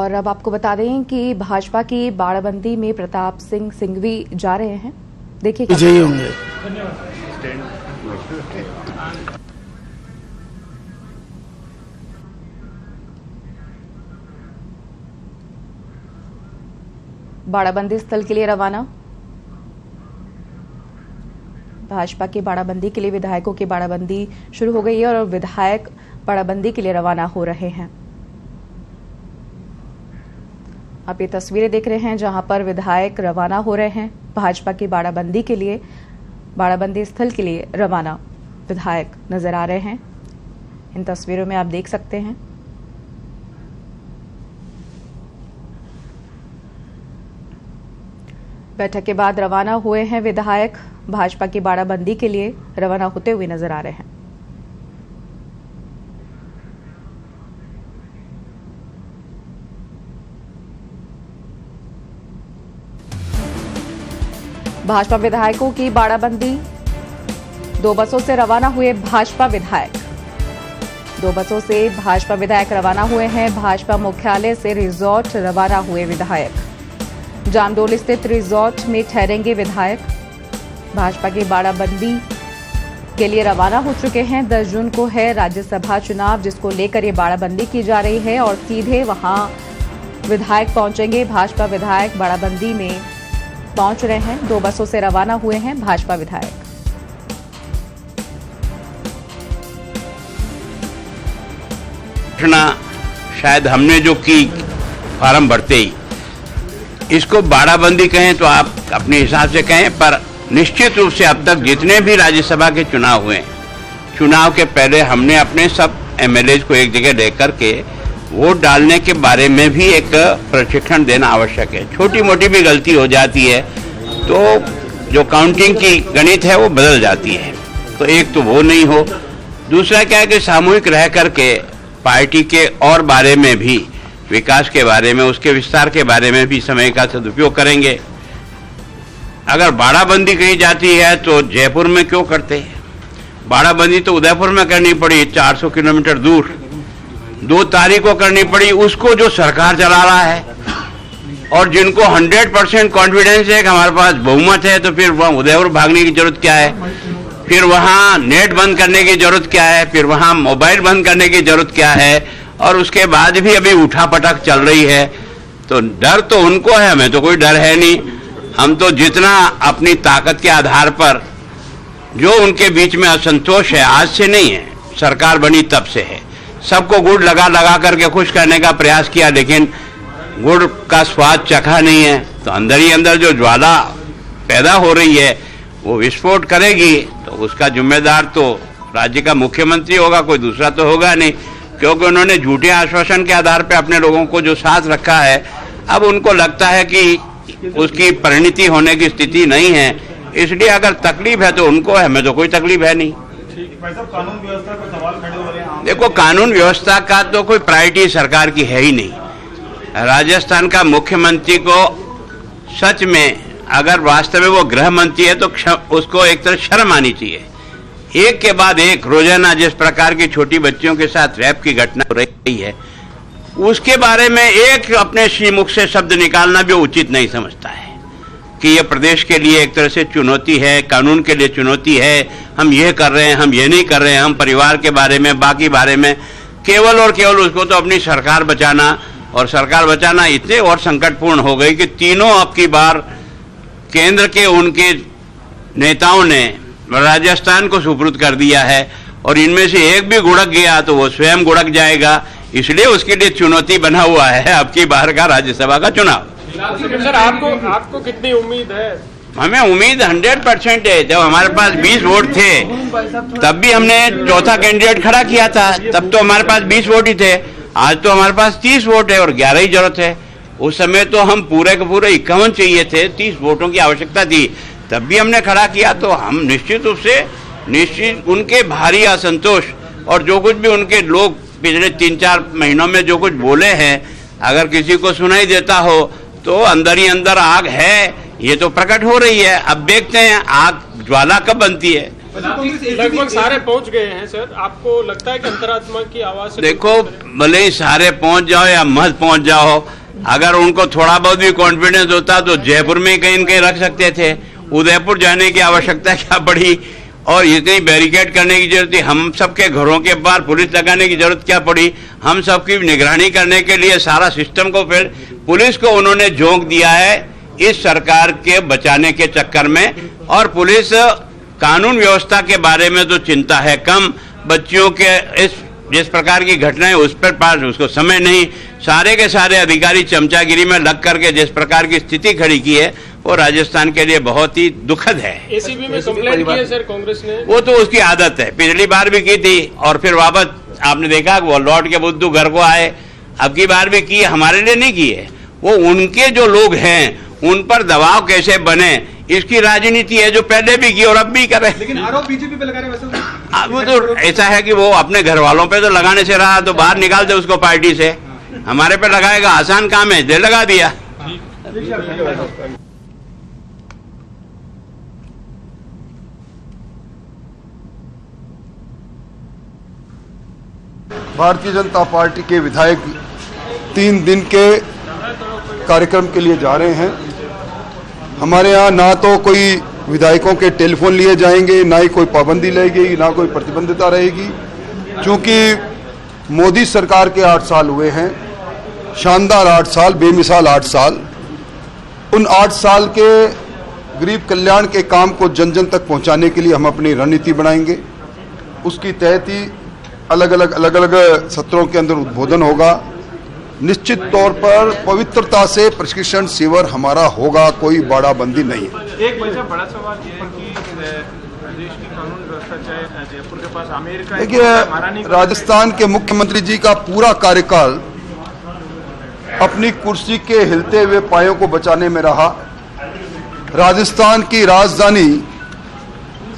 और अब आपको बता दें कि भाजपा की बाड़ाबंदी में प्रताप सिंह सिंघवी जा रहे हैं। देखिए विजयी होंगे। बाड़ाबंदी स्थल के लिए रवाना। भाजपा की बाड़ाबंदी के लिए विधायकों की बाड़ाबंदी शुरू हो गई है और विधायक बाड़ाबंदी के लिए रवाना हो रहे हैं। आप ये तस्वीरें देख रहे हैं जहां पर विधायक रवाना हो रहे हैं भाजपा की बाड़ाबंदी के लिए। बाड़ाबंदी स्थल के लिए रवाना विधायक नजर आ रहे हैं। इन तस्वीरों में आप देख सकते हैं। बैठक के बाद रवाना हुए हैं विधायक भाजपा की बाड़ाबंदी के लिए रवाना होते हुए नजर आ रहे हैं। भाजपा विधायकों की बाड़ाबंदी। 2 बसों से रवाना हुए भाजपा विधायक। 2 बसों से भाजपा विधायक रवाना हुए हैं। भाजपा मुख्यालय से रिजॉर्ट रवाना हुए विधायक। जामडोल स्थित रिजॉर्ट में ठहरेंगे विधायक। भाजपा की बाड़ाबंदी के लिए रवाना हो चुके हैं। 10 जून को है राज्यसभा चुनाव, जिसको लेकर ये बाड़ाबंदी की जा रही है और सीधे वहां विधायक पहुंचेंगे। भाजपा विधायक बाड़ाबंदी में पहुंच रहे हैं। 2 बसों से रवाना हुए हैं भाजपा विधायक। शायद हमने जो की फार्म भरते ही, इसको बाड़ाबंदी कहें तो आप अपने हिसाब से कहें, पर निश्चित रूप से अब तक जितने भी राज्यसभा के चुनाव हुए, चुनाव के पहले हमने अपने सब एमएलए को एक जगह लेकर के वोट डालने के बारे में भी एक प्रशिक्षण देना आवश्यक है। छोटी मोटी भी गलती हो जाती है तो जो काउंटिंग की गणित है वो बदल जाती है। तो एक तो वो नहीं हो, दूसरा क्या है कि सामूहिक रह करके पार्टी के और बारे में भी, विकास के बारे में, उसके विस्तार के बारे में भी समय का सदुपयोग करेंगे। अगर बाड़ाबंदी कही जाती है तो जयपुर में क्यों करते हैं? बाड़ाबंदी तो उदयपुर में करनी पड़ी, 400 किलोमीटर दूर। 2 तारीख को करनी पड़ी, उसको जो सरकार चला रहा है और जिनको 100% कॉन्फिडेंस है कि हमारे पास बहुमत है, तो फिर वहां उदयपुर भागने की जरूरत क्या है? फिर वहां नेट बंद करने की जरूरत क्या है? फिर वहां मोबाइल बंद करने की जरूरत क्या है? और उसके बाद भी अभी उठापटक चल रही है। तो डर तो उनको है, हमें तो कोई डर है नहीं। हम तो जितना अपनी ताकत के आधार पर, जो उनके बीच में असंतोष है, आज से नहीं है, सरकार बनी तब से है, सबको गुड़ लगा लगा करके खुश करने का प्रयास किया, लेकिन गुड़ का स्वाद चखा नहीं है। तो अंदर ही अंदर जो ज्वाला पैदा हो रही है वो विस्फोट करेगी, तो उसका जिम्मेदार तो राज्य का मुख्यमंत्री होगा, कोई दूसरा तो होगा नहीं, क्योंकि उन्होंने झूठे आश्वासन के आधार पर अपने लोगों को जो साथ रखा है, अब उनको लगता है कि उसकी परिणति होने की स्थिति नहीं है। इसलिए अगर तकलीफ है तो उनको है, हमें तो कोई तकलीफ है नहीं। कानून व्यवस्था पर सवाल खड़े हो रहे हैं। देखो, कानून व्यवस्था का तो कोई प्रायोरिटी सरकार की है ही नहीं। राजस्थान का मुख्यमंत्री को सच में, अगर वास्तव में वो गृह मंत्री है तो उसको एक तरह शर्म आनी चाहिए। एक के बाद एक रोजाना जिस प्रकार की छोटी बच्चियों के साथ रैप की घटना हो रही है, उसके बारे में एक अपने श्रीमुख से शब्द निकालना भी उचित नहीं समझता है कि यह प्रदेश के लिए एक तरह से चुनौती है, कानून के लिए चुनौती है। हम ये कर रहे हैं, हम ये नहीं कर रहे हैं, हम परिवार के बारे में, बाकी बारे में, केवल और केवल उसको तो अपनी सरकार बचाना, और सरकार बचाना इतने और संकटपूर्ण हो गई कि तीनों अब की बार केंद्र के उनके नेताओं ने राजस्थान को सुपुर्द कर दिया है, और इनमें से एक भी गुड़क गया तो वो स्वयं गुड़क जाएगा। इसलिए उसके लिए चुनौती बना हुआ है अब की बार का राज्यसभा का चुनाव। सर, आपको कितनी उम्मीद है? हमें उम्मीद 100% है। जब हमारे पास 20 वोट थे तब भी हमने चौथा कैंडिडेट खड़ा किया था, तब तो हमारे पास 20 वोट ही थे। आज तो हमारे पास 30 वोट है और 11 ही जरूरत है। उस समय तो हम पूरे के पूरे 51 चाहिए थे, 30 वोटों की आवश्यकता थी, तब भी हमने खड़ा किया। तो हम निश्चित रूप से उनके भारी असंतोष और जो कुछ भी उनके लोग पिछले 3-4 महीनों में जो कुछ बोले हैं, अगर किसी को सुनाई देता हो तो अंदर ही अंदर आग है, ये तो प्रकट हो रही है। अब देखते हैं आग ज्वाला कब बनती है। लगभग सारे पहुंच गए हैं सर, आपको लगता है कि अंतरात्मा की आवाज से? देखो, भले ही सारे पहुंच जाओ या मत पहुंच जाओ, अगर उनको थोड़ा बहुत भी कॉन्फिडेंस होता तो जयपुर में कहीं न कहीं रख सकते थे, उदयपुर जाने की आवश्यकता क्या पड़ी और इतनी बैरिकेड करने की जरूरत थी? हम सबके घरों के बाहर पुलिस लगाने की जरूरत क्या पड़ी? हम सबकी निगरानी करने के लिए सारा सिस्टम को फिर पुलिस को उन्होंने झोंक दिया है इस सरकार के बचाने के चक्कर में। और पुलिस कानून व्यवस्था के बारे में तो चिंता है कम, बच्चियों के जिस प्रकार की घटनाएं उस पर पास उसको समय नहीं, सारे के सारे अधिकारी चमचागिरी में लग करके जिस प्रकार की स्थिति खड़ी की है वो राजस्थान के लिए बहुत ही दुखद है। एसीबी में कंप्लेंट की है सर कांग्रेस ने। वो तो उसकी आदत है, पिछली बार भी की थी और फिर वापस आपने देखा वो लौट के बुद्धू घर को आए, अब की बार भी की, हमारे लिए नहीं की है। वो उनके जो लोग हैं उन पर दबाव कैसे बने इसकी राजनीति है जो पहले भी की और अब भी करे। लेकिन आरोप बीजेपी पे लगा रहे वैसे वो तो ऐसा है कि वो अपने घर वालों पे तो लगाने से रहा तो बाहर निकाल दे उसको पार्टी से, हमारे पे लगाएगा आसान काम है, दे लगा दिया। भारतीय जनता पार्टी के विधायक 3 दिन के कार्यक्रम के लिए जा रहे हैं। हमारे यहाँ ना तो कोई विधायकों के टेलीफोन लिए जाएंगे, ना ही कोई पाबंदी लगेगी, ना कोई प्रतिबंधिता रहेगी, क्योंकि मोदी सरकार के 8 साल हुए हैं, शानदार 8 साल, बेमिसाल 8 साल। उन 8 साल के गरीब कल्याण के काम को जन जन तक पहुंचाने के लिए हम अपनी रणनीति बनाएंगे। उसकी तहत ही अलग अलग सत्रों के अंदर उद्बोधन होगा। निश्चित तौर पर पवित्रता से प्रशिक्षण शिविर हमारा होगा, कोई बाड़ाबंदी नहीं है। एक वैसे बड़ा सवाल ये है कि प्रदेश की कानून व्यवस्था चाहे जयपुर के पास अमेरिका, देखिए राजस्थान के मुख्यमंत्री जी का पूरा कार्यकाल अपनी कुर्सी के हिलते हुए पायों को बचाने में रहा। राजस्थान की राजधानी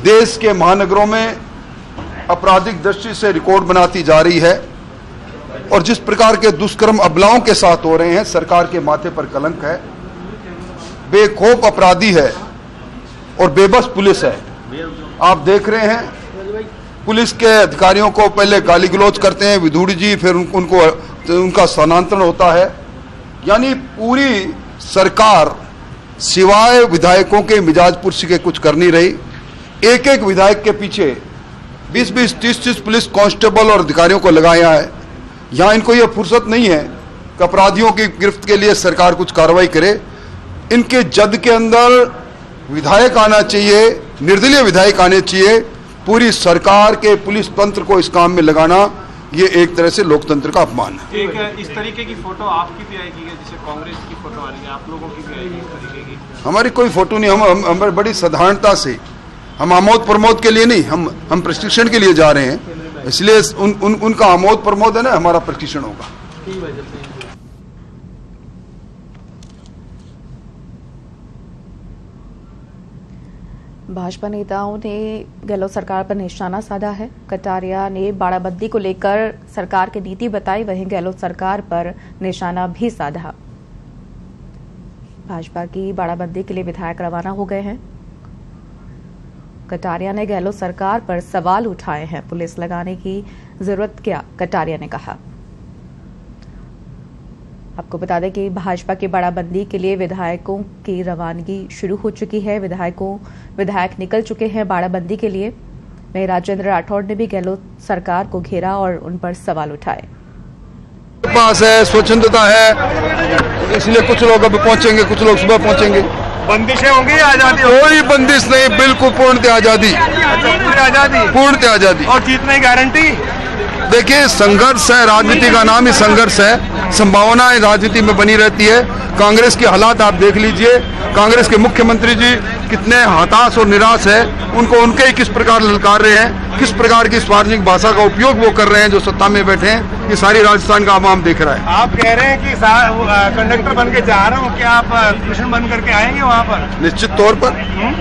देश के महानगरों में आपराधिक दृष्टि से रिकॉर्ड बनाती जा रही है और जिस प्रकार के दुष्कर्म अबलाओं के साथ हो रहे हैं, सरकार के माथे पर कलंक है। बेखौफ अपराधी है और बेबस पुलिस है। आप देख रहे हैं पुलिस के अधिकारियों को पहले गाली गलौज करते हैं विधूड़ी जी, फिर उनका स्थानांतरण होता है। यानी पूरी सरकार सिवाय विधायकों के मिजाज पुरुष के कुछ कर नहीं रही। एक एक विधायक के पीछे 20-20, 30-30 पुलिस कांस्टेबल और अधिकारियों को लगाया है। यहाँ इनको यह फुर्सत नहीं है कि अपराधियों की गिरफ्त के लिए सरकार कुछ कार्रवाई करे। इनके जद के अंदर विधायक आना चाहिए, निर्दलीय विधायक आने चाहिए। पूरी सरकार के पुलिस तंत्र को इस काम में लगाना ये एक तरह से लोकतंत्र का अपमान है। एक इस तरीके की फोटो आपकी भी आएगी जैसे कांग्रेस की फोटो आ रही है, आप लोगों की भी आएगी इस तरीके की? हमारी कोई फोटो नहीं, हम बड़ी साधारणता से, हम आमोद प्रमोद के लिए नहीं, हम प्रशिक्षण के लिए जा रहे हैं, इसलिए उनका आमोद प्रमोद है ना, हमारा प्रशिक्षण होगा। भाजपा नेताओं ने गहलोत सरकार पर निशाना साधा है। कटारिया ने बाड़ाबंदी को लेकर सरकार की नीति बताई, वहीं गहलोत सरकार पर निशाना भी साधा। भाजपा की बाड़ाबंदी के लिए विधायक रवाना हो गए हैं। कटारिया ने गहलोत सरकार पर सवाल उठाए हैं, पुलिस लगाने की जरूरत क्या, कटारिया ने कहा। आपको बता दें कि भाजपा की बाड़ाबंदी के लिए विधायकों की रवानगी शुरू हो चुकी है। विधायक निकल चुके हैं बाड़ाबंदी के लिए। वहीं राजेंद्र राठौड़ ने भी गहलोत सरकार को घेरा और उन पर सवाल उठाए। पास है, स्वच्छंदता है, इसलिए कुछ लोग अब पहुंचेंगे, कुछ लोग सुबह पहुंचेंगे। बंदिशें होंगी या आजादी? कोई बंदिश नहीं, बिल्कुल पूर्णतः आजादी, आजादी, पूर्णतः आजादी। और जीतने की गारंटी? देखिए संघर्ष है, राजनीति का नाम ही संघर्ष है, संभावनाएं राजनीति में बनी रहती है। कांग्रेस के हालात आप देख लीजिए, कांग्रेस के मुख्यमंत्री जी कितने हताश और निराश है, उनको उनके ही किस प्रकार ललकार रहे हैं, किस प्रकार की सार्वजनिक भाषा का उपयोग वो कर रहे हैं जो सत्ता में बैठे हैं, ये सारी राजस्थान का आवाम देख रहा है। आप कह रहे हैं कि कंडक्टर बन के जा रहा हूँ, क्या आप कृष्ण बन करके आएंगे वहाँ पर? निश्चित तौर पर।